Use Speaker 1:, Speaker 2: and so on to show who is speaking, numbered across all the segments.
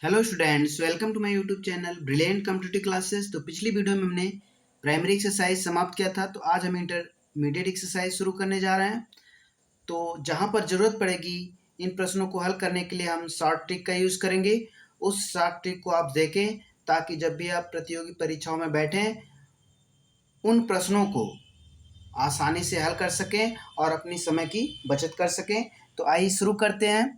Speaker 1: Hello students, welcome to my YouTube channel brilliant competitive classes. तो पिछली video में हमने प्राइमरी एक्सरसाइज समाप्त किया था, तो आज हम इंटरमीडिएट एक्सरसाइज शुरू करने जा रहे हैं। तो जहां पर ज़रूरत पड़ेगी इन प्रश्नों को हल करने के लिए हम शॉर्ट ट्रिक का यूज़ करेंगे। उस शॉर्ट ट्रिक को आप देखें ताकि जब भी आप प्रतियोगी परीक्षाओं में बैठें उन प्रश्नों को आसानी से हल कर सकें और अपनी समय की बचत कर सकें। तो आइए शुरू करते हैं।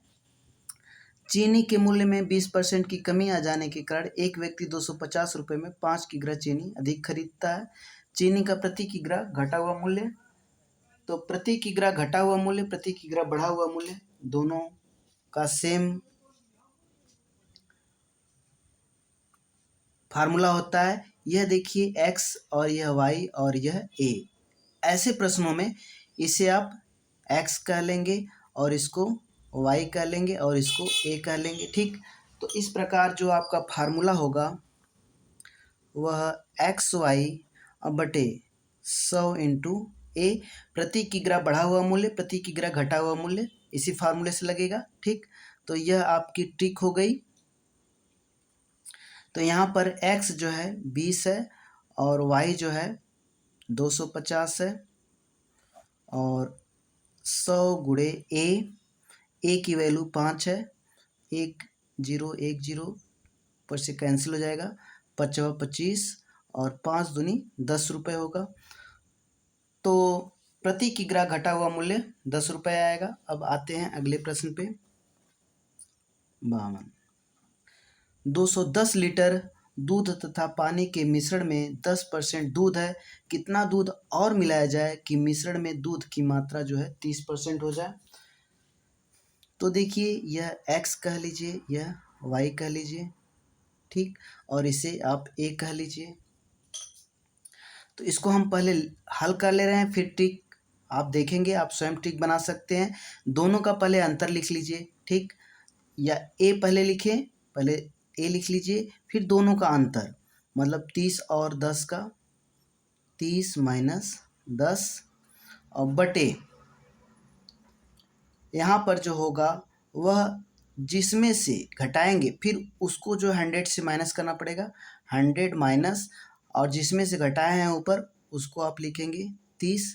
Speaker 1: चीनी के मूल्य में 20% की कमी आ जाने के कारण एक व्यक्ति 250 रुपये में 5 किग्रा चीनी अधिक खरीदता है। चीनी का प्रति किग्रा घटा हुआ मूल्य, तो प्रति किग्रा घटा हुआ मूल्य, प्रति किग्रा बढ़ा हुआ मूल्य दोनों का सेम फार्मूला होता है। यह देखिए x और यह y और यह a। ऐसे प्रश्नों में इसे आप x कह लेंगे और इसको y कह लेंगे और इसको a कह लेंगे, ठीक। तो इस प्रकार जो आपका फार्मूला होगा वह एक्स वाई बटे 100 इंटू ए, प्रति किग्रा बढ़ा हुआ मूल्य प्रति किग्रा घटा हुआ मूल्य इसी फार्मूले से लगेगा, ठीक। तो यह आपकी ट्रिक हो गई। तो यहाँ पर x जो है 20 है और y जो है 250 है और 100 गुणे ए की वैल्यू 5 है। 1 0 पर से कैंसिल हो जाएगा, 25 और 5 दूनी 10 रुपये होगा। तो प्रति किग्रा घटा हुआ मूल्य 10 रुपये आएगा। अब आते हैं अगले प्रश्न पे। 52 210 लीटर दूध तथा पानी के मिश्रण में 10% दूध है। कितना दूध और मिलाया जाए कि मिश्रण में दूध की मात्रा जो है 30% हो जाए। तो देखिए यह x कह लीजिए, यह y कह लीजिए, ठीक, और इसे आप a कह लीजिए। तो इसको हम पहले हल कर ले रहे हैं, फिर ट्रिक आप देखेंगे, आप स्वयं ट्रिक बना सकते हैं। दोनों का पहले अंतर लिख लीजिए, ठीक, या ए पहले लिखें, पहले ए लिख लीजिए फिर दोनों का अंतर, मतलब 30 और 10 का 30 माइनस 10 और बटे यहाँ पर जो होगा वह जिसमें से घटाएंगे फिर उसको जो 100 से माइनस करना पड़ेगा, 100 माइनस और जिसमें से घटाए हैं ऊपर उसको आप लिखेंगे 30।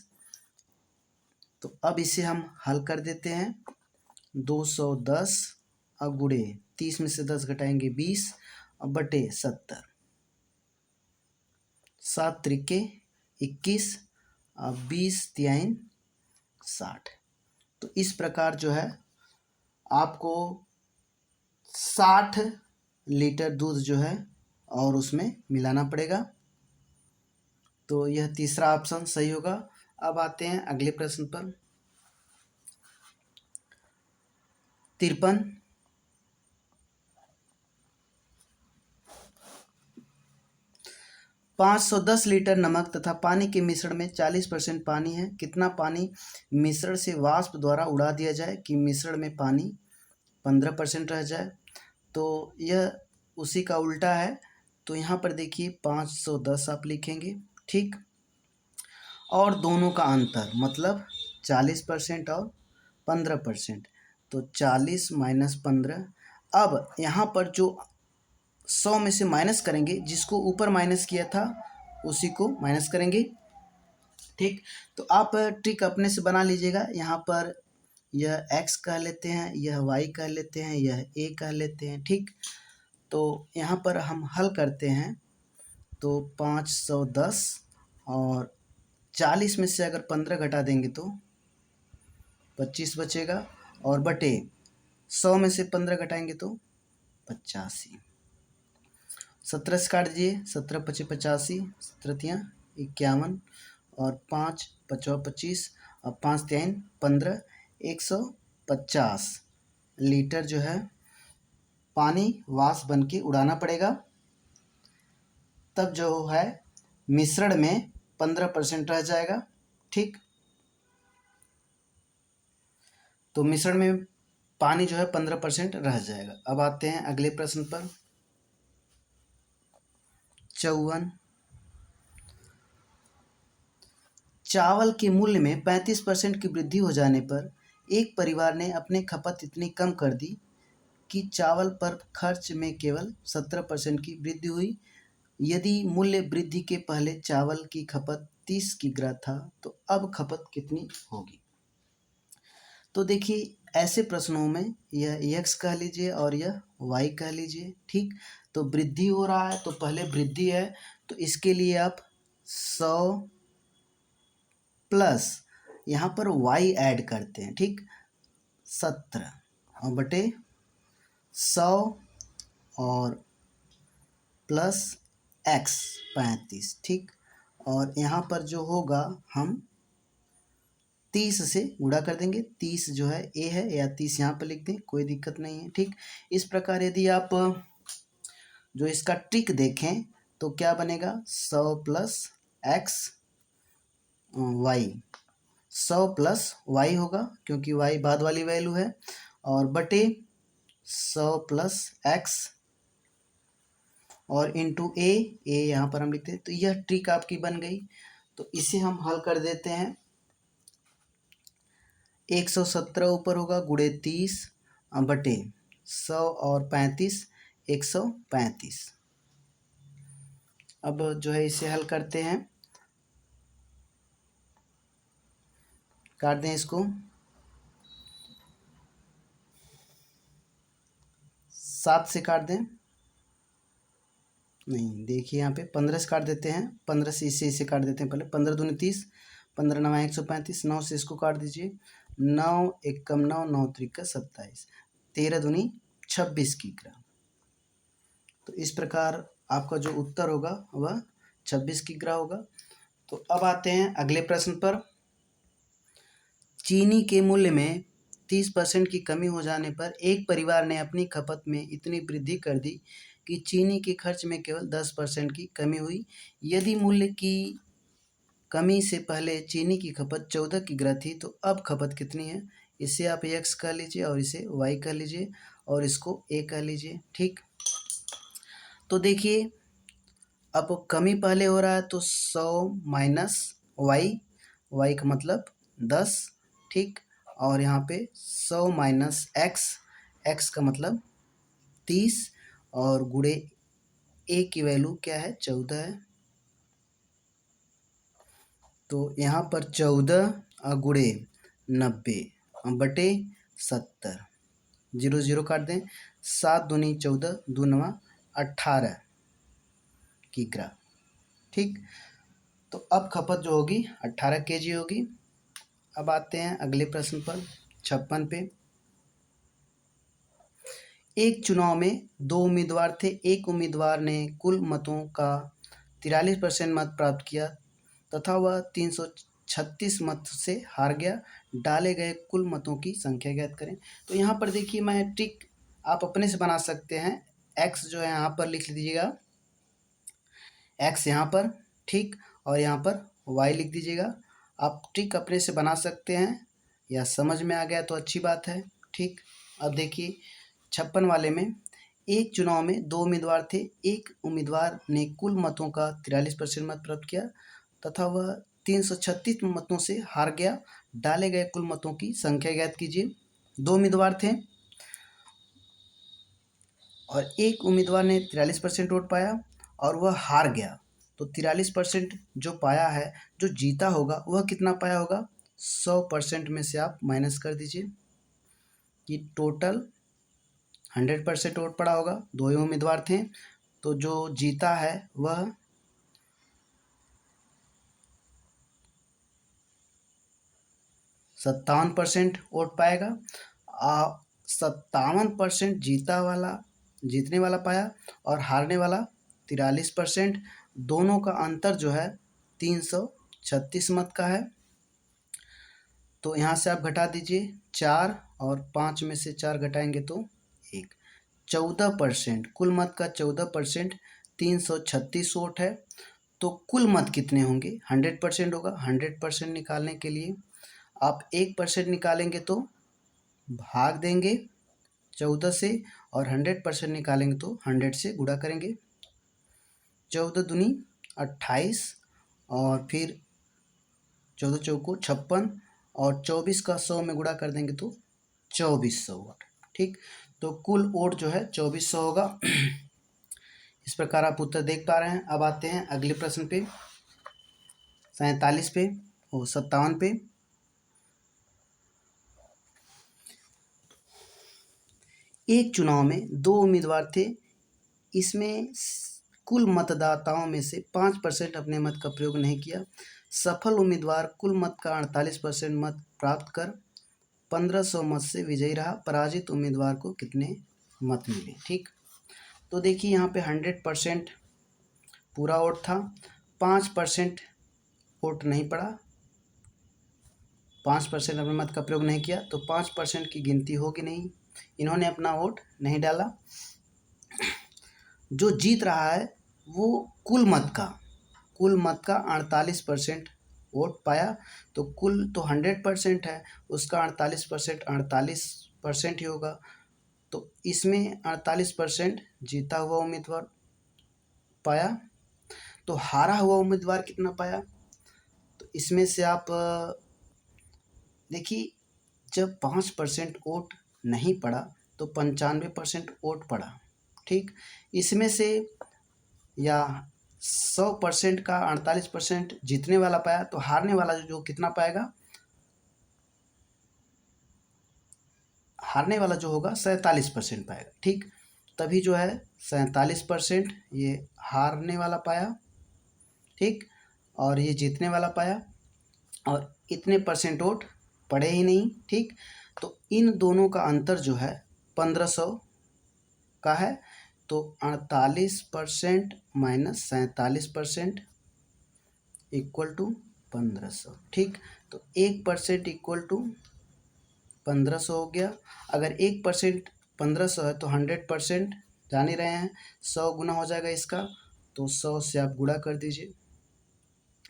Speaker 1: तो अब इसे हम हल कर देते हैं। 210 और गुणे 30 में से 10 घटाएंगे 20 और बटे 70, 7 त्रिके 21 और 20 तिहाई 60। तो इस प्रकार जो है आपको 60 लीटर दूध जो है और उसमें मिलाना पड़ेगा। तो यह तीसरा ऑप्शन सही होगा। अब आते हैं अगले प्रश्न पर। 53 510 लीटर नमक तथा पानी के मिश्रण में 40% पानी है। कितना पानी मिश्रण से वाष्प द्वारा उड़ा दिया जाए कि मिश्रण में पानी 15% रह जाए। तो यह उसी का उल्टा है। तो यहाँ पर देखिए 510 आप लिखेंगे, ठीक, और दोनों का अंतर मतलब 40% और 15%, तो 40 माइनस 15। अब यहाँ पर जो 100 में से माइनस करेंगे, जिसको ऊपर माइनस किया था उसी को माइनस करेंगे, ठीक। तो आप ट्रिक अपने से बना लीजिएगा। यहाँ पर यह x कह लेते हैं, यह y कह लेते हैं, यह a कह लेते हैं, ठीक। तो यहाँ पर हम हल करते हैं तो 510 और 40 में से अगर 15 घटा देंगे तो 25 बचेगा और बटे 100 में से 15 घटाएंगे तो 85। 17 से काट दीजिए, 17 पचे 85, 17 तियाँ 51 और 5 पचवा 25 और 5 तिहाई 15, 150 लीटर जो है पानी वाष्प बन के उड़ाना पड़ेगा। तब जो है मिश्रण में 15% रह जाएगा, ठीक। तो मिश्रण में पानी जो है 15% रह जाएगा। अब आते हैं अगले प्रश्न पर। 54 चावल के मूल्य में 35% की वृद्धि हो जाने पर एक परिवार ने अपनी खपत इतनी कम कर दी कि चावल पर खर्च में केवल 17% की वृद्धि हुई। यदि मूल्य वृद्धि के पहले चावल की खपत 30 किग्रा था तो अब खपत कितनी होगी। तो देखिए ऐसे प्रश्नों में यह x कह लीजिए और यह y कह लीजिए, ठीक। तो वृद्धि हो रहा है तो पहले वृद्धि है तो इसके लिए आप 100 प्लस यहाँ पर y ऐड करते हैं, ठीक, 17 और बटे 100 और प्लस x 35, ठीक। और यहाँ पर जो होगा हम 30 से गुणा कर देंगे। 30 जो है ए है या 30 यहाँ पर लिख दें, कोई दिक्कत नहीं है, ठीक। इस प्रकार यदि आप जो इसका ट्रिक देखें तो क्या बनेगा 100 plus x y, 100 plus y होगा क्योंकि वाई बाद वाली वैल्यू है, और बटे 100 प्लस एक्स और इंटू ए यहाँ पर हम लिखते हैं। तो यह ट्रिक आपकी बन गई। तो इसे हम हल कर देते हैं। 117 ऊपर होगा गुणे 30 बटे 100 और 35 135। अब जो है इसे हल करते हैं, काट दें इसको, 7 से काट दें, नहीं देखिए यहाँ पे 15 से काट देते हैं, 15 से इसे काट देते हैं पहले, 15 दूनी 30, 15 नवा 135, 9 से इसको काट दीजिए, 9 एकम 9, 9 त्रिका 27, 13 दूनी 26 किग्रा। तो इस प्रकार आपका जो उत्तर होगा वह 26 किग्रा होगा। तो अब आते हैं अगले प्रश्न पर। चीनी के मूल्य में 30% की कमी हो जाने पर एक परिवार ने अपनी खपत में इतनी वृद्धि कर दी कि चीनी के खर्च में केवल 10% की कमी हुई। यदि मूल्य की कमी से पहले चीनी की खपत 14 किग्रा थी तो अब खपत कितनी है। इसे आप x कह लीजिए और इसे y कह लीजिए और इसको a कह लीजिए, ठीक। तो देखिए अब कमी पहले हो रहा है तो 100 माइनस y का मतलब 10, ठीक। और यहाँ पे 100 माइनस x का मतलब 30 और गुणे a की वैल्यू क्या है 14 है। तो यहाँ पर 14 गुणे 90 बटे 70, 0 0 काट दें, 7 दूनी 14, 2 नवा 18 किग्रा, ठीक। तो अब खपत जो होगी 18 kg होगी। अब आते हैं अगले प्रश्न पर 56 पे। एक चुनाव में 2 उम्मीदवार थे। एक उम्मीदवार ने कुल मतों का 43% मत प्राप्त किया तथा वह 336 मत से हार गया। डाले गए कुल मतों की संख्या ज्ञात करें। तो यहाँ पर देखिए मैं ट्रिक आप अपने से बना सकते हैं। x जो है यहाँ पर लिख लीजिएगा, x यहाँ पर, ठीक, और यहाँ पर y लिख दीजिएगा। आप ट्रिक अपने से बना सकते हैं, या समझ में आ गया तो अच्छी बात है, ठीक। अब देखिए 56 वाले में एक चुनाव में 2 उम्मीदवार थे। एक उम्मीदवार ने कुल मतों का 43% मत प्राप्त किया तथा वह 336 मतों से हार गया। डाले गए कुल मतों की संख्या ज्ञात कीजिए। 2 उम्मीदवार थे और एक उम्मीदवार ने 43% वोट पाया और वह हार गया। तो 43% जो पाया है, जो जीता होगा, वह कितना पाया होगा 100% में से आप माइनस कर दीजिए कि टोटल 100% वोट पड़ा होगा। 2 ही उम्मीदवार थे तो जो जीता है वह 57% वोट पाएगा। 57% जीतने वाला पाया और हारने वाला 43%। दोनों का अंतर जो है 336 मत का है। तो यहाँ से आप घटा दीजिए 4 और 5 में से 4 घटाएंगे तो 1, 14%, कुल मत का 14% 336 वोट है। तो कुल मत कितने होंगे 100% होगा। 100% निकालने के लिए आप 1% निकालेंगे तो भाग देंगे 14 से, और 100% निकालेंगे तो 100 से गुणा करेंगे। 14 दूनी 28 और फिर 14 चौको 56 और 24 का 100 में गुणा कर देंगे तो 2400 वोट, ठीक। तो कुल वोट जो है 2400 होगा। इस प्रकार आप उत्तर देख पा रहे हैं। अब आते हैं अगले प्रश्न पे, 47 पे और 57 पे। एक चुनाव में 2 उम्मीदवार थे, इसमें कुल मतदाताओं में से 5% अपने मत का प्रयोग नहीं किया। सफल उम्मीदवार कुल मत का 48% मत प्राप्त कर 1500 मत से विजयी रहा। पराजित उम्मीदवार को कितने मत मिले? ठीक, तो देखिए यहाँ पे 100% पूरा वोट था, 5% वोट नहीं पड़ा, 5% अपने मत का प्रयोग नहीं किया, तो 5% की गिनती होगी नहीं, इन्होंने अपना वोट नहीं डाला। जो जीत रहा है वो कुल मत का 48% वोट पाया, तो कुल तो 100% है, उसका 48% 48% ही होगा, तो इसमें 48% जीता हुआ उम्मीदवार पाया। तो हारा हुआ उम्मीदवार कितना पाया? तो इसमें से आप देखिए, जब 5% वोट नहीं पड़ा तो 95% वोट पड़ा। ठीक, इसमें से या 100% का 48% जीतने वाला पाया, तो हारने वाला जो कितना पाएगा? हारने वाला जो होगा 47% पाएगा। ठीक, तभी जो है 47% ये हारने वाला पाया। ठीक, और ये जीतने वाला पाया, और इतने परसेंट वोट पड़े ही नहीं। ठीक, तो इन दोनों का अंतर जो है 1500 का है, तो 48% माइनस 47% इक्वल टू 1500। ठीक, तो 1% इक्वल टू 1500 हो गया। अगर 1% 1500 है तो 100% जान ही रहे हैं, 100 गुना हो जाएगा इसका, तो 100 से आप गुणा कर दीजिए,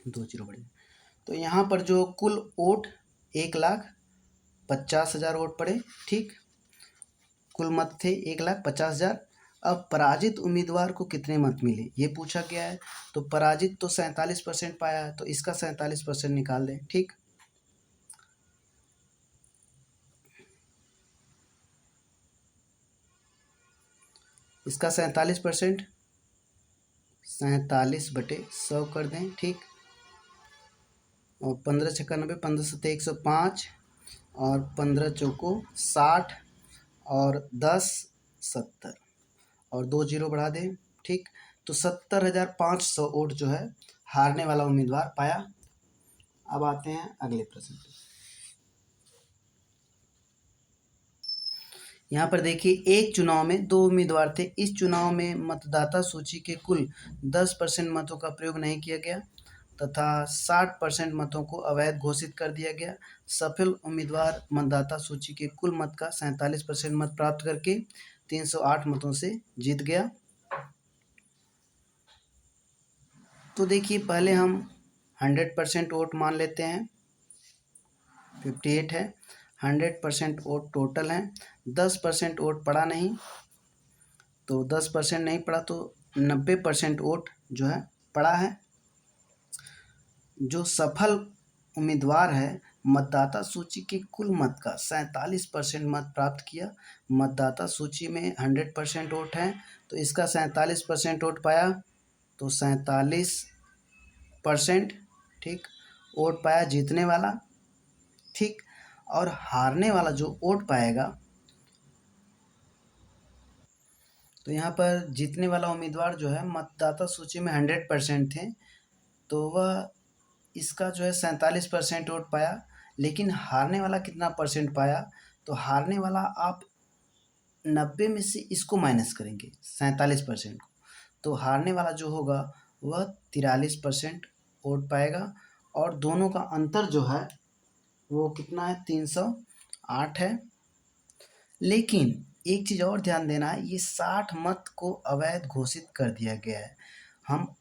Speaker 1: 2 जीरो बढ़े। तो यहाँ पर जो कुल वोट 1,50,000 वोट पड़े। ठीक, कुल मत थे 1,50,000। अब पराजित उम्मीदवार को कितने मत मिले ये पूछा गया है। तो पराजित तो 47% पाया है, तो इसका 47% निकाल दें। ठीक, इसका 47% 47/100 कर दें। ठीक, और 15 छक्का 90, 15 सत्ते 105, और 15 चौको 60, और 10 70, और 2 जीरो बढ़ा दें। ठीक, तो 70,500 वोट जो है हारने वाला उम्मीदवार पाया। अब आते हैं अगले प्रश्न पे। यहाँ पर देखिए, एक चुनाव में 2 उम्मीदवार थे, इस चुनाव में मतदाता सूची के कुल 10% मतों का प्रयोग नहीं किया गया तथा 60% मतों को अवैध घोषित कर दिया गया। सफल उम्मीदवार मतदाता सूची के कुल मत का 47% मत प्राप्त करके 308 मतों से जीत गया। तो देखिए, पहले हम 100% वोट मान लेते हैं, 58 है, 100% वोट टोटल हैं। 10% वोट पड़ा नहीं, तो 10% नहीं पड़ा, तो 90% वोट जो है पड़ा है। जो सफल उम्मीदवार है मतदाता सूची के कुल मत का 47% मत प्राप्त किया। मतदाता सूची में 100% वोट है, तो इसका 47% वोट पाया, तो 47% ठीक वोट पाया जीतने वाला। ठीक, और हारने वाला जो वोट पाएगा, तो यहाँ पर जीतने वाला उम्मीदवार जो है मतदाता सूची में 100% थे, तो वह इसका जो है 47% वोट पाया। लेकिन हारने वाला कितना परसेंट पाया? तो हारने वाला आप 90 में से इसको माइनस करेंगे 47% को, तो हारने वाला जो होगा वह 43% वोट पाएगा, और दोनों का अंतर जो है वो कितना है? 308 है। लेकिन एक चीज़ और ध्यान देना है, ये 60 मत को अवैध घोषित कर दिया गया है। हम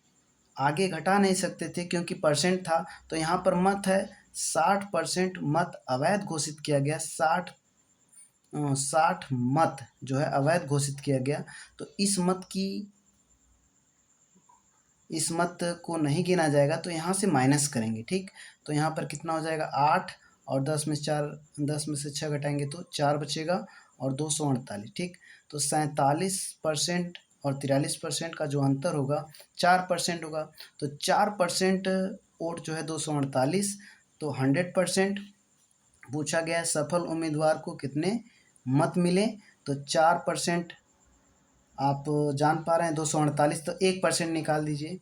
Speaker 1: आगे घटा नहीं सकते थे क्योंकि परसेंट था, तो यहाँ पर मत है 60% मत अवैध घोषित किया गया। 60 मत जो है अवैध घोषित किया गया, तो इस मत को नहीं गिना जाएगा, तो यहाँ से माइनस करेंगे। ठीक, तो यहाँ पर कितना हो जाएगा? 8, और 10 में से 6 घटाएंगे तो 4 बचेगा, और 248, ठीक। तो 47% और 43% का जो अंतर होगा 4% होगा। तो 4% वोट जो है 248, तो 100% पूछा गया है सफल उम्मीदवार को कितने मत मिले। तो 4% आप जान पा रहे हैं 248, तो 1% निकाल दीजिए।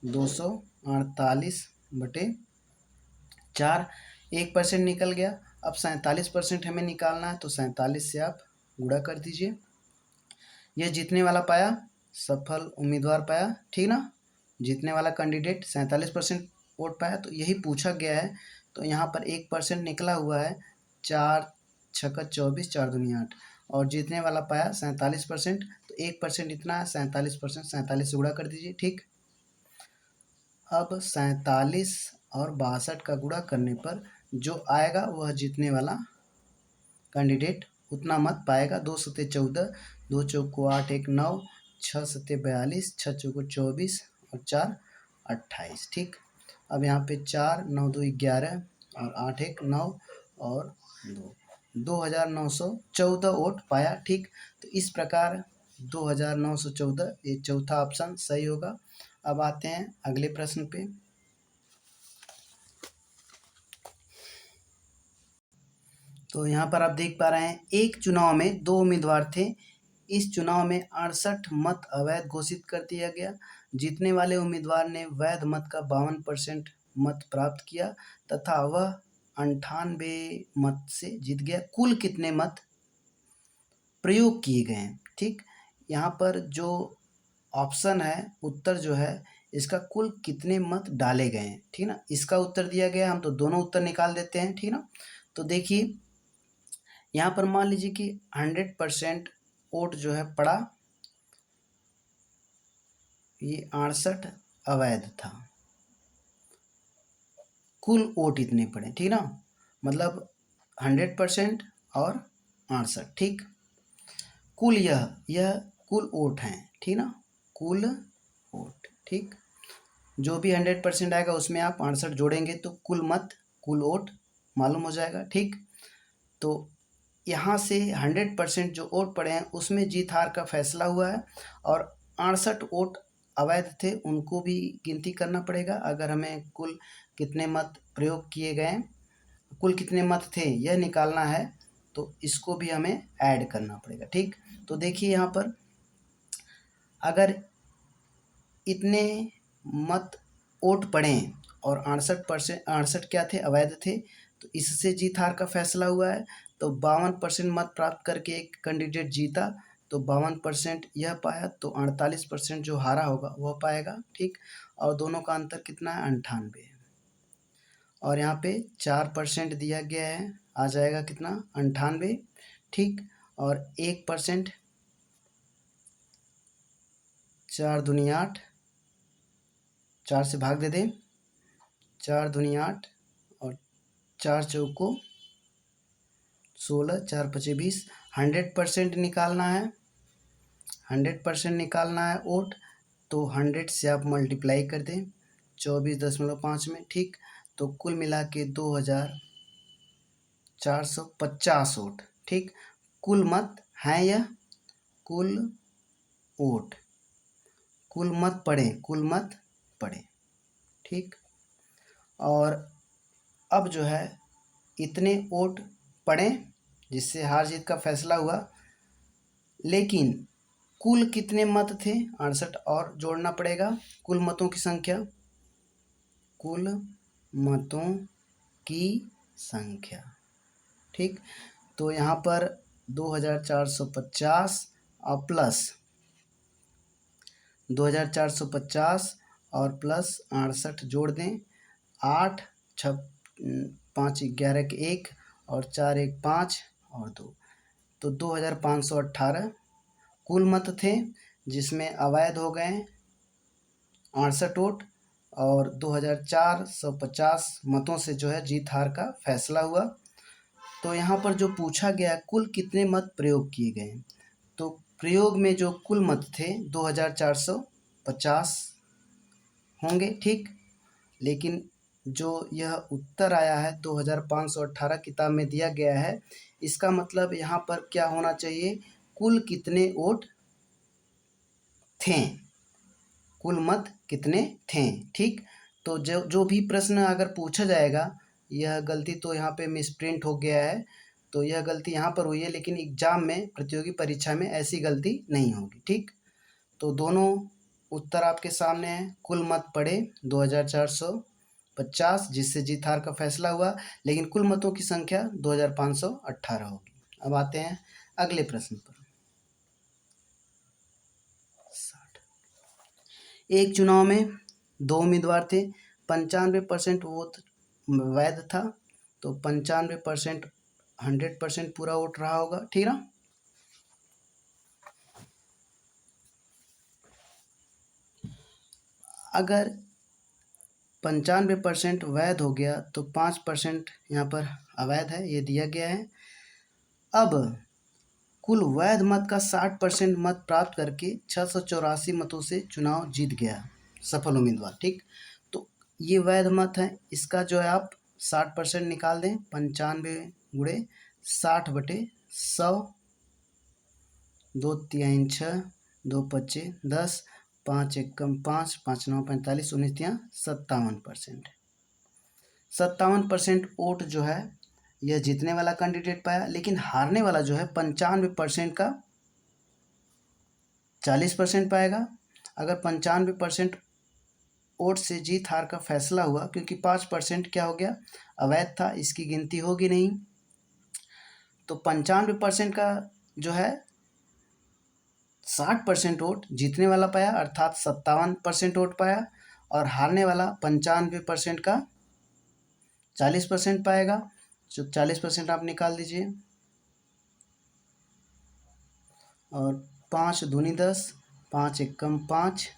Speaker 1: 248/4, 1% निकल गया। अब 47% हमें निकालना है, तो 47 से आप गुणा कर दीजिए। यह जीतने वाला पाया, सफल उम्मीदवार पाया, ठीक ना। जीतने वाला कैंडिडेट 47% वोट पाया, तो यही पूछा गया है। तो यहाँ पर 1% निकला हुआ है, 4 छक्का 24, 4 दूनी 8, और जीतने वाला पाया 47%। तो 1% इतना है, 47%, 47 से गुणा कर दीजिए, ठीक। अब 47 और 62 का गुणा करने पर जो आएगा वह जीतने वाला कैंडिडेट उतना मत पाएगा। 2 सत्ते 14, 2 चौको 8, 1 9, 6 सत्ते 42, 6 चौको 24 और 4 28, ठीक। अब यहाँ पे 4 9 2 11 और 8 1 9 और 2, 2914 वोट पाया, ठीक। तो इस प्रकार 2914, ये चौथा ऑप्शन सही होगा। अब आते हैं अगले प्रश्न पे। तो यहाँ पर आप देख पा रहे हैं, एक चुनाव में 2 उम्मीदवार थे। इस चुनाव में 68 मत अवैध घोषित कर दिया गया। जीतने वाले उम्मीदवार ने वैध मत का 52% मत प्राप्त किया तथा वह 98 मत से जीत गया। कुल कितने मत प्रयोग किए गए हैं, ठीक। यहाँ पर जो ऑप्शन है, उत्तर जो है इसका कुल कितने मत डाले गए हैं, ठीक ना। इसका उत्तर दिया गया है, हम तो दोनों उत्तर निकाल देते हैं, ठीक ना। तो देखिए यहाँ पर मान लीजिए कि 100% वोट जो है पड़ा, ये 68 अवैध था। कुल वोट इतने पड़े, ठीक ना, मतलब 100% और 68, ठीक। कुल यह कुल वोट हैं, ठीक ना, कुल वोट, ठीक। जो भी 100% आएगा उसमें आप 68 जोड़ेंगे तो कुल मत, कुल वोट मालूम हो जाएगा, ठीक। तो यहाँ से 100% जो वोट पड़े हैं उसमें जीत हार का फैसला हुआ है, और 68 वोट अवैध थे उनको भी गिनती करना पड़ेगा। अगर हमें कुल कितने मत प्रयोग किए गए, कुल कितने मत थे यह निकालना है, तो इसको भी हमें ऐड करना पड़ेगा, ठीक। तो देखिए यहाँ पर अगर इतने मत वोट पड़े और 68 क्या थे, अवैध थे, तो इससे जीत हार का फैसला हुआ है। तो 52% मत प्राप्त करके एक कैंडिडेट जीता, तो 52% यह पाया, तो 48% जो हारा होगा वह पाएगा, ठीक। और दोनों का अंतर कितना है, 98। और यहाँ पे 4% दिया गया है, आ जाएगा कितना, 98, ठीक। और 1%, 4 दूनी 8, 4 से भाग दे दें, 4 दूनी 8 और 4 चौको 16, 4 पचे 20। 100% निकालना है, 100% निकालना है वोट, तो 100 से आप मल्टीप्लाई कर दें 24.5 में, ठीक। तो कुल मिला के 2450 वोट, ठीक। कुल मत हैं यह, कुल वोट, कुल मत पड़े, कुल मत पड़े, ठीक। और अब जो है इतने वोट पड़े जिससे हार जीत का फैसला हुआ, लेकिन कुल कितने मत थे, 68 और जोड़ना पड़ेगा, कुल मतों की संख्या, कुल मतों की संख्या, ठीक। तो यहाँ पर 2450 और प्लस 2450 और प्लस 68 जोड़ दें, 8 6 5 11 के 1 और 4 1 5 और 2, तो 2518 कुल मत थे, जिसमें अवैध हो गए 68 वोट, और 2450 मतों से जो है जीत हार का फैसला हुआ। तो यहाँ पर जो पूछा गया कुल कितने मत प्रयोग किए गए, तो प्रयोग में जो कुल मत थे 2450 होंगे, ठीक। लेकिन जो यह उत्तर आया है 2518 किताब में दिया गया है, इसका मतलब यहाँ पर क्या होना चाहिए, कुल कितने वोट थे, कुल मत कितने थे। ठीक, तो जो जो भी प्रश्न अगर पूछा जाएगा, यह गलती तो यहाँ पे मिसप्रिंट हो गया है, तो यह गलती यहाँ पर हुई है, लेकिन एग्जाम में प्रतियोगी परीक्षा में ऐसी गलती नहीं होगी। ठीक, तो दोनों उत्तर आपके सामने हैं। कुल मत पड़े 2450, जिससे जीत हार का फैसला हुआ, लेकिन कुल मतों की संख्या 2518 होगी। अब आते हैं अगले प्रश्न पर। एक चुनाव में 2 उम्मीदवार थे, 95% वोट वैध था, तो 95% 100% पूरा वोट रहा होगा। ठीक ना। अगर 95% वैध हो गया तो 5% यहाँ पर अवैध है, ये दिया गया है। अब कुल वैध मत का 60% मत प्राप्त करके 684 मतों से चुनाव जीत गया सफल उम्मीदवार। ठीक, तो ये वैध मत है, इसका जो है आप 60% निकाल दें, 95 गुणे 60/100, 2 तिहाई 6, 2 पच्चे 10, 5 एकम 5, 5 9 45, 19 तिहाई 57%। 57% वोट जो है यह जीतने वाला कैंडिडेट पाया, लेकिन हारने वाला जो है 95% का 40% पाएगा। अगर 95% वोट से जीत हार का फैसला हुआ, क्योंकि 5% क्या हो गया, अवैध था, इसकी गिनती होगी नहीं, तो 95% का जो है 60% वोट जीतने वाला पाया, अर्थात 57% वोट पाया, और हारने वाला 95% का 40% पाएगा। जो 40% आप निकाल दीजिए, और 5 दूनी 10, 5 एकम 5,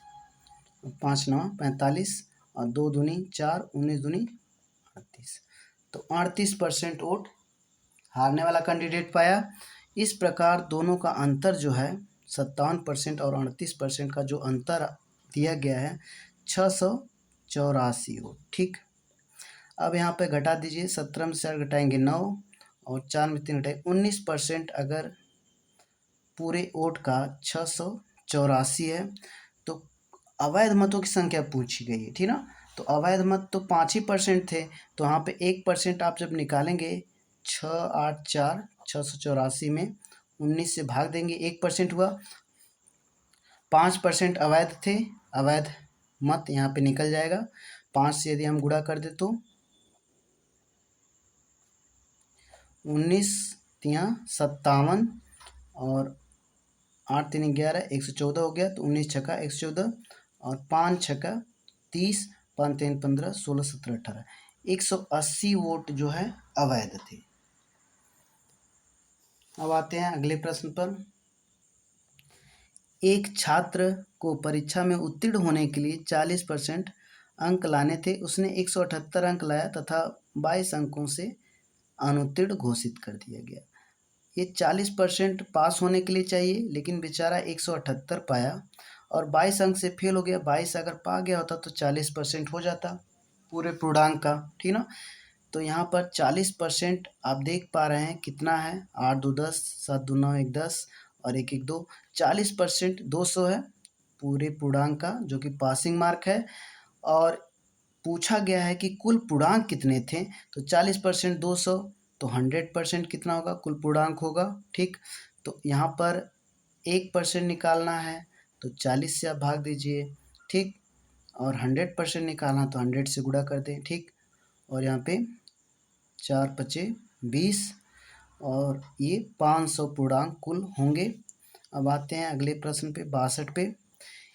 Speaker 1: 5 9 45, और 2 दूनी 4, 19 दूनी 38, तो 38% वोट हारने वाला कैंडिडेट पाया। इस प्रकार दोनों का अंतर जो है 57% और 38% का जो अंतर दिया गया है 684 वोट। ठीक, अब यहाँ पे घटा दीजिए, 17 में से 4 घटाएंगे 9, और 4 में 3 घटाएंगे 19%। अगर पूरे वोट का 684 है, तो अवैध मतों की संख्या पूछी गई है। ठीक ना, तो अवैध मत तो 5% थे, तो यहाँ पे 1% आप जब निकालेंगे, 684 684 में 19 से भाग देंगे, 1% हुआ। 5% अवैध थे, अवैध मत यहाँ पे निकल जाएगा। 5 से यदि हम गुणा कर दे तो 19 तिया 57, और 8 3 11, 114 हो गया, तो 19 छक्का 114, और 5 छक्का 30, 5 3 15, 16 17 18, 180 वोट जो है अवैध थे। अब आते हैं अगले प्रश्न पर। एक छात्र को परीक्षा में उत्तीर्ण होने के लिए 40% अंक लाने थे, उसने 178 अंक लाया तथा 22 अंकों से अनुत्तीर्ण घोषित कर दिया गया। ये 40% पास होने के लिए चाहिए, लेकिन बेचारा 178 पाया और 22 अंक से फेल हो गया। 22 अगर पा गया होता तो 40% हो जाता पूरे पूर्णांक का। ठीक ना, तो यहाँ पर 40% आप देख पा रहे हैं कितना है, 8 2 10, 7 2 9 1 10, और 1 1 2, 40% 200 है पूरे पूर्णांक का, जो कि पासिंग मार्क है। और पूछा गया है कि कुल पूर्णांक कितने थे, तो 40% 200, तो 100% कितना होगा, कुल पूर्णांक होगा। ठीक, तो यहाँ पर 1% निकालना है, तो 40 से आप भाग दीजिए। ठीक, और 100% निकालना तो 100 से गुणा कर दें। ठीक, और यहाँ पे 4 पचे 20, और ये 500 पूर्णांक कुल होंगे। अब आते हैं अगले प्रश्न पे, 62 पे।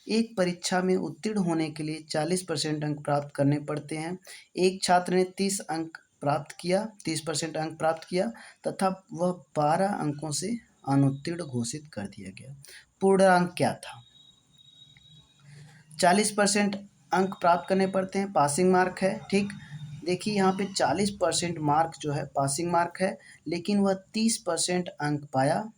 Speaker 1: एक परीक्षा में उत्तीर्ण होने के लिए 40% अंक प्राप्त करने पड़ते हैं। एक छात्र ने 30 अंक प्राप्त किया, 30% अंक प्राप्त किया तथा वह 12 अंकों से अनुत्तीर्ण घोषित कर दिया गया। पूर्णांक क्या था? 40% अंक प्राप्त करने पड़ते हैं, पासिंग मार्क है। ठीक, देखिए यहाँ पे 40% मार्क जो है पासिंग मार्क है, लेकिन वह 30% अंक पाया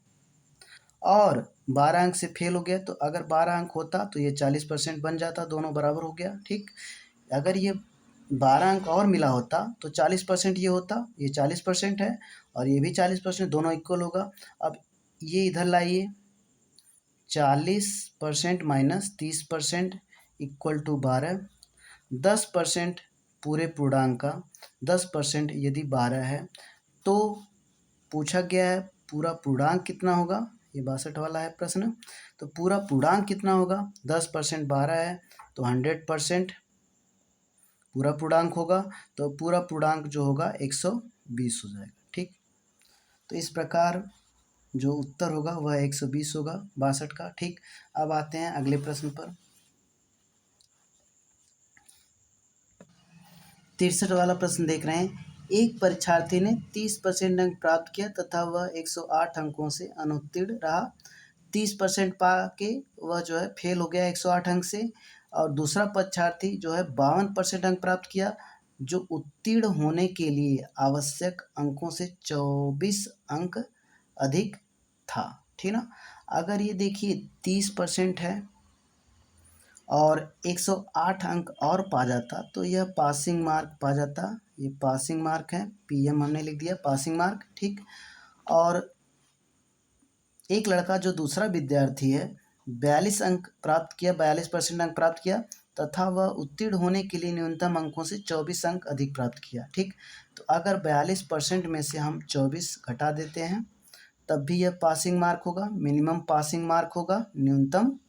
Speaker 1: और 12 अंक से फेल हो गया। तो अगर 12 अंक होता तो ये 40% बन जाता, दोनों बराबर हो गया। ठीक, अगर ये 12 अंक और मिला होता तो 40% ये होता, ये 40% है और ये भी 40%, दोनों इक्वल होगा। अब ये इधर लाइए, 40% माइनस 30% इक्वल टू 12। 10% पूरे पूर्णांक का 10% यदि 12 है तो पूछा गया है पूरा पूर्णांक कितना होगा, ये 62 वाला है प्रश्न। तो पूरा पूर्णांक कितना होगा, 10% 12 है तो 100% पूरा पूर्णांक होगा, तो पूरा पूर्णांक जो होगा 120 हो जाएगा। ठीक, तो इस प्रकार जो उत्तर होगा वह 120 होगा 62 का। ठीक, अब आते हैं अगले प्रश्न पर। 63 वाला प्रश्न देख रहे हैं। एक परीक्षार्थी ने 30% अंक प्राप्त किया तथा वह 108 अंकों से अनुत्तीर्ण रहा। 30% पा के वह जो है फेल हो गया 108 अंक से। और दूसरा परीक्षार्थी जो है 52% अंक प्राप्त किया, जो उत्तीर्ण होने के लिए आवश्यक अंकों से 24 अंक अधिक था। ठीक ना, अगर ये देखिए 30% है और 108 अंक और पा जाता तो यह पासिंग मार्क पा जाता। ये पासिंग मार्क है, पीएम हमने लिख दिया पासिंग मार्क। ठीक, और एक लड़का जो दूसरा विद्यार्थी है 42 अंक प्राप्त किया, 42% अंक प्राप्त किया तथा वह उत्तीर्ण होने के लिए न्यूनतम अंकों से 24 अंक अधिक प्राप्त किया। ठीक, तो अगर 42% में से हम 24 घटा देते हैं तब भी यह पासिंग मार्क होगा, मिनिमम पासिंग मार्क होगा, न्यूनतम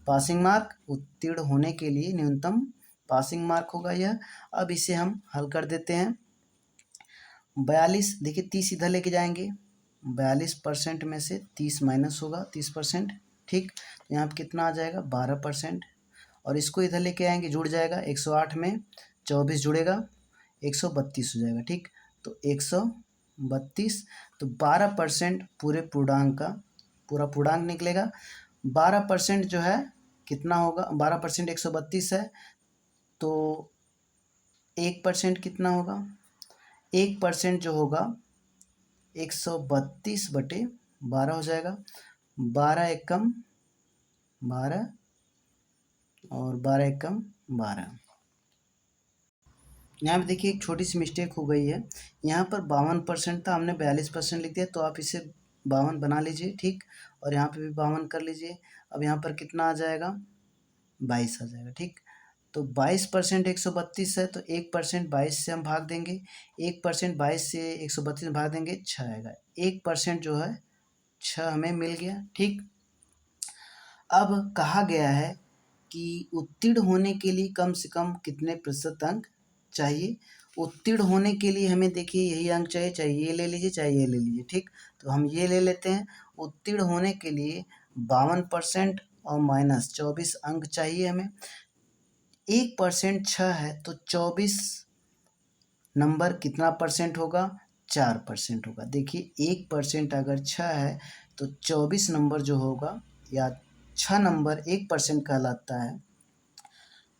Speaker 1: पासिंग मार्क, उत्तीर्ण होने के लिए न्यूनतम पासिंग मार्क होगा यह। अब इसे हम हल कर देते हैं। 42, देखिए 30 इधर लेके जाएंगे, 42% में से 30 माइनस होगा 30%। ठीक, तो यहाँ पर कितना आ जाएगा 12%। और इसको इधर लेके आएंगे, जुड़ जाएगा 108 में 24 जुड़ेगा 132 हो जाएगा। ठीक, तो 132, तो 12% पूरे पूर्णांक का पूरा पूर्णांक निकलेगा। 12% जो है कितना होगा, 12% 132 है तो 1% कितना होगा, 1% जो होगा 132/12 हो जाएगा। 12 एकम 12 और 12 एकम 12। यहाँ पे देखिए एक छोटी सी मिस्टेक हो गई है, यहाँ पर 52% था, हमने 42% लिख दिया, तो आप इसे 52 बना लीजिए। ठीक, और यहाँ पे भी 52 कर लीजिए। अब यहाँ पर कितना आ जाएगा 22 आ जाएगा। ठीक, तो 22% 132 है तो 1% 22 से हम भाग देंगे, 1% 22 से 132 में भाग देंगे 6 आएगा, 1% जो है 6 हमें मिल गया। ठीक, अब कहा गया है कि उत्तीर्ण होने के लिए कम से कम कितने प्रतिशत अंक चाहिए। उत्तीर्ण होने के लिए हमें देखिए यही अंक चाहिए, चाहे ये ले लीजिए चाहे ये ले लीजिए। ठीक, तो हम ये ले लेते हैं। उत्तीर्ण होने के लिए 52% और माइनस 24 अंक चाहिए हमें। 1% 6 है तो 24 नंबर कितना परसेंट होगा, 4% होगा। देखिए 1% अगर 6 है तो 24 नंबर जो होगा, या 6 नंबर 1% कहलाता है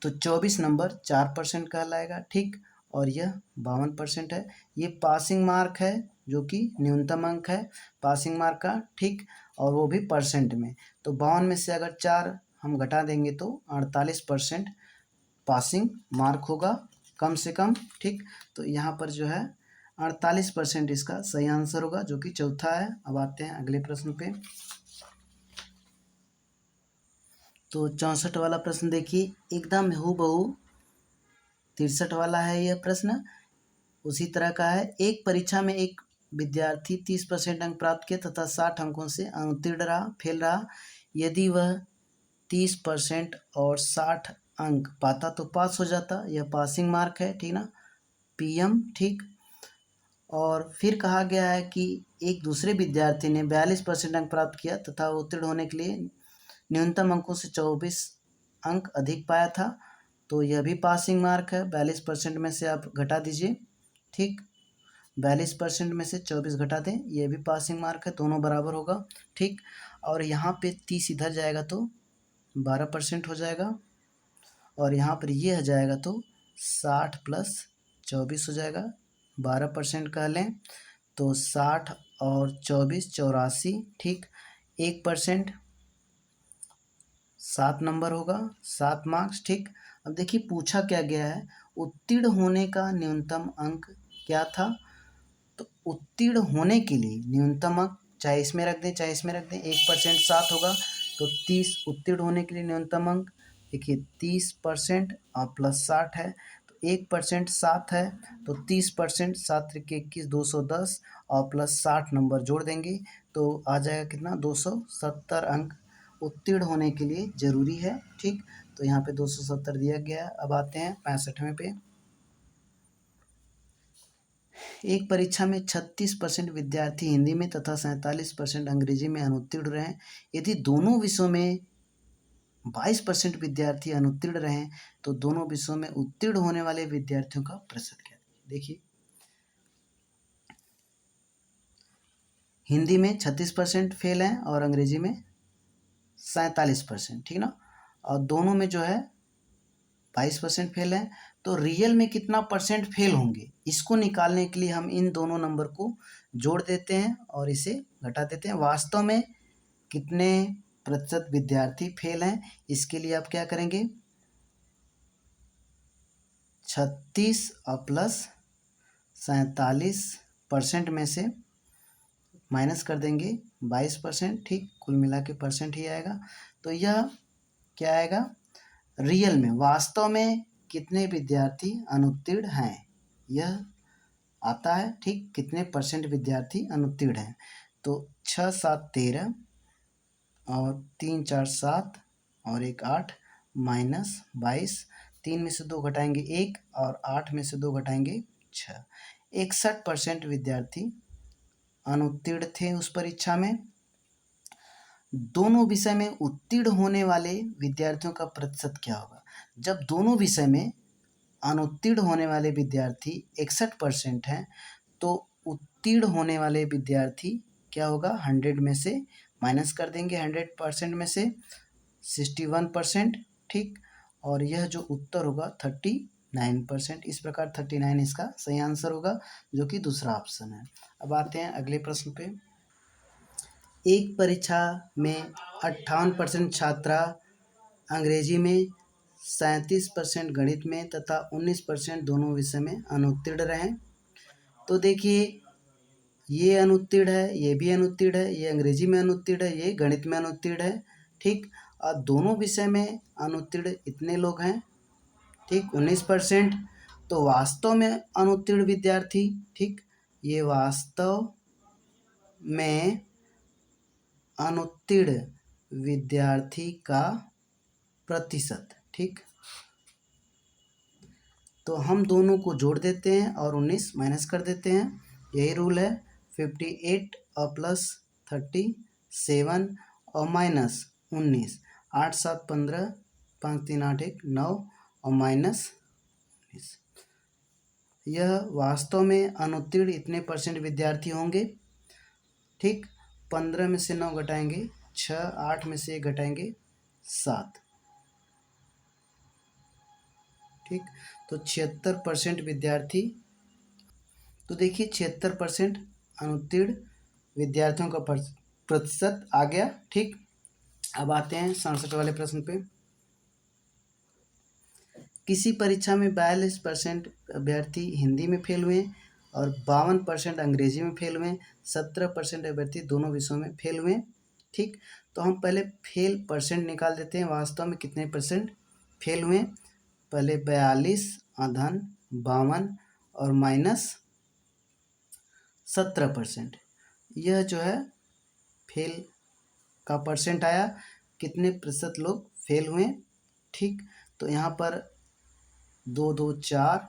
Speaker 1: तो 24 नंबर 4% कहलाएगा। ठीक, और यह 52% है। ये पासिंग मार्क है जो कि न्यूनतम अंक है पासिंग मार्क का। ठीक, और वो भी परसेंट में, तो 52 में से अगर 4 हम घटा देंगे तो 48% पासिंग मार्क होगा कम से कम। ठीक, तो यहाँ पर जो है 48% इसका सही आंसर होगा, जो कि चौथा है। अब आते हैं अगले प्रश्न पे। तो 64 वाला प्रश्न देखिए, एकदम हूबहू 63 वाला है यह प्रश्न, उसी तरह का है। एक परीक्षा में एक विद्यार्थी 30% अंक प्राप्त किए तथा 60 अंकों से अनुत्तीर्ण रहा, फेल रहा। यदि वह 30% और 60 अंक पाता तो पास हो जाता, यह पासिंग मार्क है। ठीक ना, पीएम। ठीक, और फिर कहा गया है कि एक दूसरे विद्यार्थी ने 42% अंक प्राप्त किया तथा उत्तीर्ण होने के लिए न्यूनतम अंकों से 24 अंक अधिक पाया था, तो यह भी पासिंग मार्क है। 42% में से आप घटा दीजिए। ठीक, 42% में से 24 घटा दें, यह भी पासिंग मार्क है, दोनों बराबर होगा। ठीक, और यहाँ पे 30 इधर जाएगा तो 12% हो जाएगा, और यहाँ पर ये आ जाएगा तो 60 + 24 हो जाएगा, 12% कह लें तो 60 और 24 84। ठीक, 1% 7 नंबर होगा, 7 मार्क्स। ठीक, अब देखिए पूछा क्या गया है, उत्तीर्ण होने का न्यूनतम अंक क्या था। तो उत्तीर्ण होने के लिए न्यूनतम अंक चाहे इसमें रख दें चाहे इसमें रख दें, 1% 7 होगा, तो 30 उत्तीर्ण होने के लिए न्यूनतम अंक। देखिए 30% और प्लस 60 है, तो 1% 7 है, तो 30% 7 त्रिक 21 210 और प्लस 60 नंबर जोड़ देंगे तो आ जाएगा कितना, 270 अंक उत्तीर्ण होने के लिए ज़रूरी है। ठीक, तो यहाँ पे 270 दिया गया है। अब आते हैं 65वें पे। एक परीक्षा में 36% विद्यार्थी हिंदी में तथा 47% अंग्रेजी में अनुत्तीर्ण रहे। यदि दोनों विषयों में 22% विद्यार्थी अनुत्तीर्ण रहे तो दोनों विषयों में उत्तीर्ण होने वाले विद्यार्थियों का प्रतिशत क्या है। देखिए हिंदी में 36% फेल हैं और अंग्रेजी में 47%, ठीक ना, और दोनों में जो है 22% फेल हैं, तो रियल में कितना परसेंट फेल होंगे इसको निकालने के लिए हम इन दोनों नंबर को जोड़ देते हैं और इसे घटा देते हैं। वास्तव में कितने प्रतिशत विद्यार्थी फेल हैं, इसके लिए आप क्या करेंगे, 36 और प्लस 47% में से माइनस कर देंगे 22%। ठीक, कुल मिला के परसेंट ही आएगा। तो यह क्या आएगा, रियल में वास्तव में कितने विद्यार्थी अनुत्तीर्ण हैं, यह आता है। ठीक, कितने परसेंट विद्यार्थी अनुत्तीर्ण हैं, तो 6 7 13 और 3 4 7 और 1 8 माइनस 22, 3 में से 2 घटाएंगे 1 और 8 में से 2 घटाएंगे 6, 61% विद्यार्थी अनुत्तीर्ण थे उस परीक्षा में। दोनों विषय में उत्तीर्ण होने वाले विद्यार्थियों का प्रतिशत क्या होगा। जब दोनों विषय में अनुत्तीर्ण होने वाले विद्यार्थी 61% हैं तो उत्तीर्ण होने वाले विद्यार्थी क्या होगा, 100 में से माइनस कर देंगे 100% में से 61%। ठीक, और यह जो उत्तर होगा 39%। इस प्रकार 39 इसका सही आंसर होगा, जो कि दूसरा ऑप्शन है। अब आते हैं अगले प्रश्न पे। एक परीक्षा में 58% छात्रा अंग्रेजी में, 37% गणित में तथा 19% दोनों विषय में अनुत्तीर्ण रहे। तो देखिए ये अनुत्तीर्ण है, ये भी अनुत्तीर्ण है, ये अंग्रेजी में अनुत्तीर्ण है, ये गणित में अनुत्तीर्ण है। ठीक, और दोनों विषय में अनुत्तीर्ण इतने लोग हैं, ठीक 19%। तो वास्तव में अनुत्तीर्ण विद्यार्थी, ठीक, ये वास्तव में अनुत्तीर्ण विद्यार्थी का प्रतिशत। ठीक, तो हम दोनों को जोड़ देते हैं और 19 माइनस कर देते हैं, यही रूल है। 58 और प्लस 37 और माइनस 19, 8 7 15, 5 3 8 1 9 और माइनस 19। यह वास्तव में अनुत्तीर्ण इतने परसेंट विद्यार्थी होंगे। ठीक, 15 में से 9 घटाएंगे 6, 8 में से 1 घटाएंगे 7। ठीक, तो 76% विद्यार्थी। तो देखिए 76% अनुत्तीर्ण विद्यार्थियों का प्रतिशत आ गया। ठीक, अब आते हैं 67 वाले प्रश्न पे। किसी परीक्षा में 42% अभ्यर्थी हिंदी में फेल हुए और 52% अंग्रेजी में फेल हुए, 17% अभ्यर्थी दोनों विषयों में फेल हुए। ठीक, तो हम पहले फेल परसेंट निकाल देते हैं, वास्तव में कितने परसेंट फेल हुए। पहले 42 धन 52 और माइनस 17%, यह जो है फेल का परसेंट आया, कितने प्रतिशत लोग फेल हुए। ठीक, तो यहाँ पर 2 2 4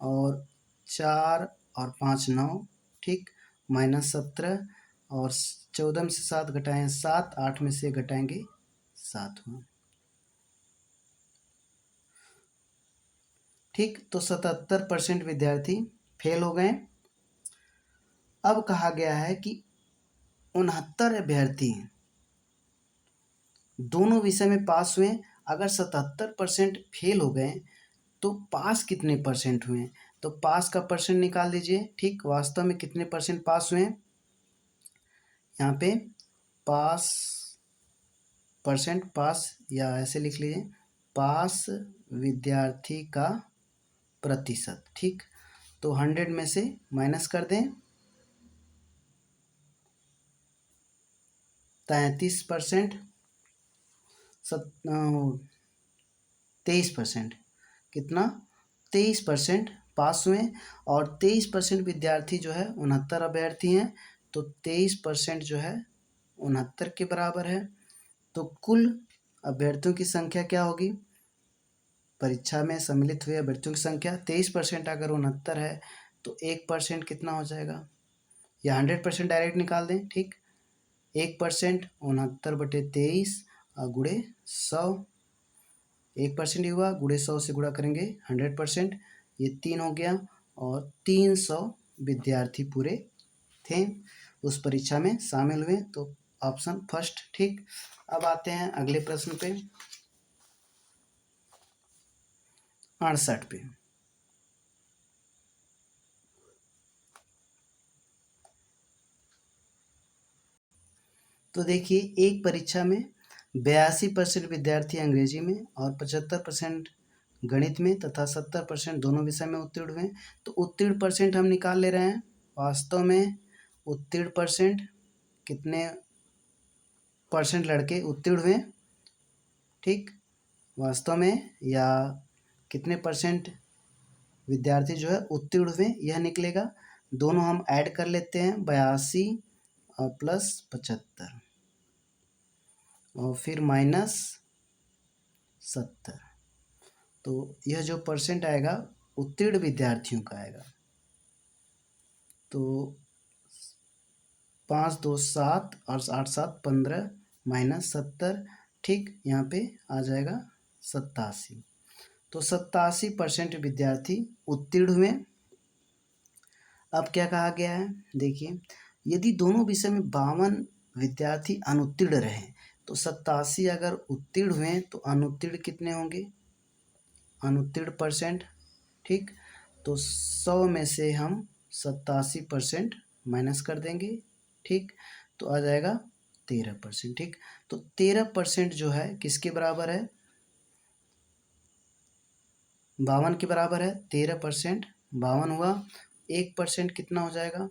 Speaker 1: और 4 और 5 9, ठीक, माइनस 17 और 14 में से 7 घटाएं 7, 8 में से घटाएंगे 7 हुआ। ठीक, तो 77% विद्यार्थी फेल हो गए। अब कहा गया है कि 69 अभ्यर्थी दोनों विषय में पास हुए। अगर 77% फेल हो गए तो पास कितने परसेंट हुए, तो पास का परसेंट निकाल दीजिए। ठीक, वास्तव में कितने परसेंट पास हुए, यहाँ पे पास परसेंट पास, या ऐसे लिख लीजिए पास विद्यार्थी का प्रतिशत। ठीक, तो 100 में से माइनस कर दें 33%, 23%, कितना 23% पास हुए, और 23% विद्यार्थी जो है 69 अभ्यर्थी हैं, तो 23% जो है 69 के बराबर है। तो कुल अभ्यर्थियों की संख्या क्या होगी, परीक्षा में सम्मिलित हुए अभ्यर्थियों की संख्या 23% अगर 69 है तो 1% कितना हो जाएगा, या 100% डायरेक्ट निकाल दें। ठीक, 1% 69/23 गुणे 100, 1% ही हुआ, गुणे 100 से गुणा करेंगे 100%, ये 3 हो गया, और 300 विद्यार्थी पूरे थे उस परीक्षा में शामिल हुए, तो ऑप्शन फर्स्ट। ठीक, अब आते हैं अगले प्रश्न पे 68 पे। तो देखिए, एक परीक्षा में 82% विद्यार्थी अंग्रेजी में और 75% गणित में तथा 70% दोनों विषय में उत्तीर्ण हुए। तो उत्तीर्ण परसेंट हम निकाल ले रहे हैं। वास्तव में उत्तीर्ण परसेंट कितने परसेंट लड़के उत्तीर्ण हुए, ठीक, वास्तव में, या कितने परसेंट विद्यार्थी जो है उत्तीर्ण हुए, यह निकलेगा। दोनों हम ऐड कर लेते हैं, 82 और प्लस 75, और फिर माइनस 70। तो यह जो परसेंट आएगा उत्तीर्ण विद्यार्थियों का आएगा। तो 5 2 7 और 8 7 15 माइनस 70, ठीक, यहाँ पे आ जाएगा 87। तो 87% विद्यार्थी उत्तीर्ण हुए। अब क्या कहा गया है, देखिए, यदि दोनों विषय में 52 विद्यार्थी अनुत्तीर्ण रहे, तो 87 अगर उत्तीर्ण हुए तो अनुत्तीर्ण कितने होंगे, अनुत्तीर्ण परसेंट। ठीक, तो 100 में से हम 87% माइनस कर देंगे। ठीक, तो आ जाएगा 13%। ठीक, तो 13% जो है किसके बराबर है, 52 के बराबर है। 13% 52 हुआ, 1% कितना हो जाएगा,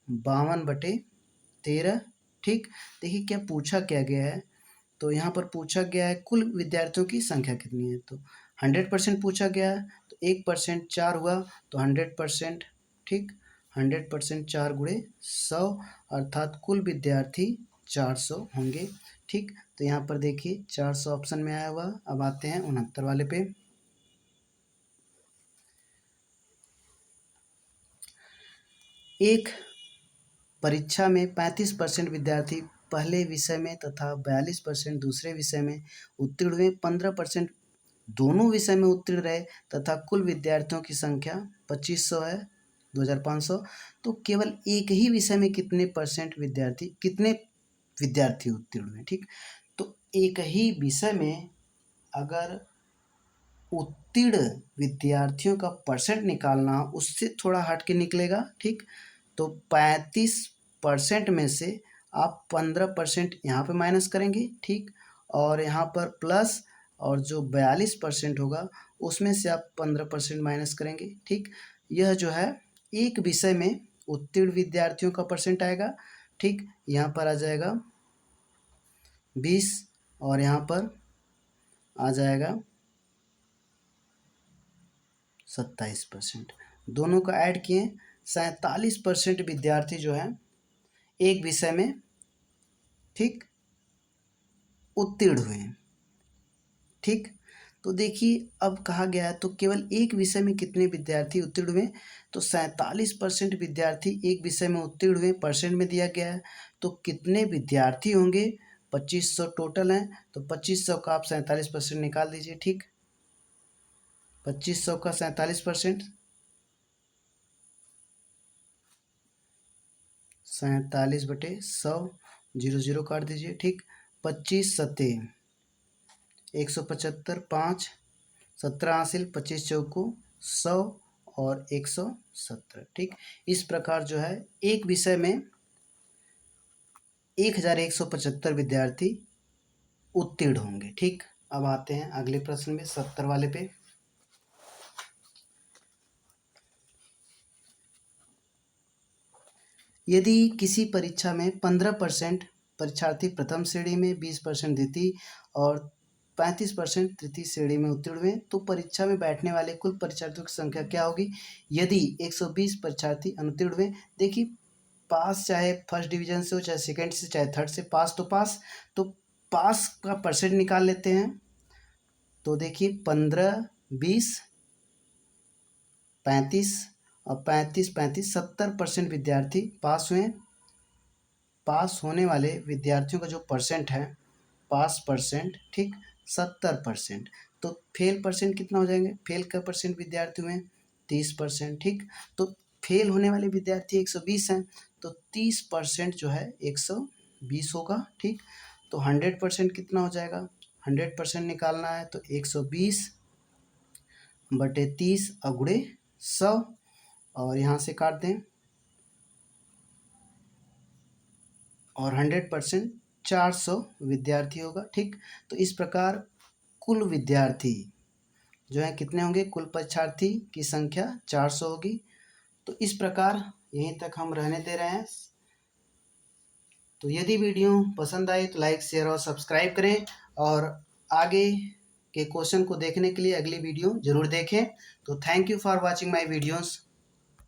Speaker 1: 52/13। ठीक, देखिए क्या पूछा क्या गया है, तो यहाँ पर पूछा गया है कुल विद्यार्थियों की संख्या कितनी है, तो 100% पूछा गया है, तो 1% 4 हुआ, तो 100%। ठीक, 100% 4 गुणे 100, अर्थात कुल विद्यार्थी 400 होंगे। ठीक, तो यहाँ पर देखिए 400 ऑप्शन में आया हुआ। अब आते हैं 69 वाले पे। एक परीक्षा में 35% विद्यार्थी पहले विषय में तथा 42% दूसरे विषय में उत्तीर्ण हुए, 15% दोनों विषय में उत्तीर्ण रहे तथा कुल विद्यार्थियों की संख्या 2500 है, 2500। तो केवल एक ही विषय में कितने विद्यार्थी उत्तीर्ण हुए। ठीक, तो एक ही विषय में अगर उत्तीर्ण विद्यार्थियों का परसेंट निकालना, उससे थोड़ा हट के निकलेगा। ठीक, तो 35% में से आप 15% यहाँ पे माइनस करेंगे। ठीक, और यहाँ पर प्लस, और जो 42% होगा उसमें से आप 15% माइनस करेंगे। ठीक, यह जो है एक विषय में उत्तीर्ण विद्यार्थियों का परसेंट आएगा। ठीक, यहाँ पर आ जाएगा 20, और यहाँ पर आ जाएगा 27%। दोनों का ऐड किए, 47% विद्यार्थी जो है एक विषय में, ठीक, उत्तीर्ण हुए। ठीक, तो देखिए अब कहा गया है तो केवल एक विषय में कितने विद्यार्थी उत्तीर्ण हुए, तो 47% विद्यार्थी एक विषय में उत्तीर्ण हुए, परसेंट में दिया गया है। तो कितने विद्यार्थी होंगे, 2500 टोटल हैं, तो 2500 का आप 47% निकाल दीजिए। ठीक, 2500 का 47%, 47/100, 0 काट दीजिए। ठीक, 25 सत्ते 175, 5 17 हासिल, 25 चौको 100 और 117। ठीक, इस प्रकार जो है एक विषय में 1175 विद्यार्थी उत्तीर्ण होंगे। ठीक, अब आते हैं अगले प्रश्न में 70 वाले पे। यदि किसी परीक्षा में 15% परीक्षार्थी प्रथम श्रेणी में, 20% द्वितीय और 35% तृतीय श्रेणी में उत्तीर्ण हुए, तो परीक्षा में बैठने वाले कुल परीक्षार्थियों की संख्या क्या होगी? यदि 120 परीक्षार्थी अनुत्तीर्ण हुए, देखिए पास चाहे फर्स्ट डिवीजन से हो, चाहे सेकंड से, चाहे थर्ड से, पास तो पास, तो पास का परसेंट निकाल लेते हैं। तो देखिए 15, 20, 35 और 35, 35, 70% विद्यार्थी पास हुए। पास होने वाले विद्यार्थियों का जो परसेंट है, पास परसेंट, ठीक, 70%। तो फेल परसेंट कितना हो जाएंगे? फेल का परसेंट विद्यार्थी हुए 30%। ठीक, तो फेल होने वाले विद्यार्थी 120 हैं, तो 30% जो है 120 होगा। ठीक, तो 100% कितना हो जाएगा? 100% निकालना है तो 120/30 अगुणे 100, और यहाँ से काट दें, और 100% 400 विद्यार्थी होगा। ठीक, तो इस प्रकार कुल विद्यार्थी जो है कितने होंगे? कुल परीक्षार्थी की संख्या 400 होगी। तो इस प्रकार यहीं तक हम रहने दे रहे हैं। तो यदि वीडियो पसंद आए तो लाइक, शेयर और सब्सक्राइब करें, और आगे के क्वेश्चन को देखने के लिए अगली वीडियो जरूर देखें। तो thank you for watching my videos.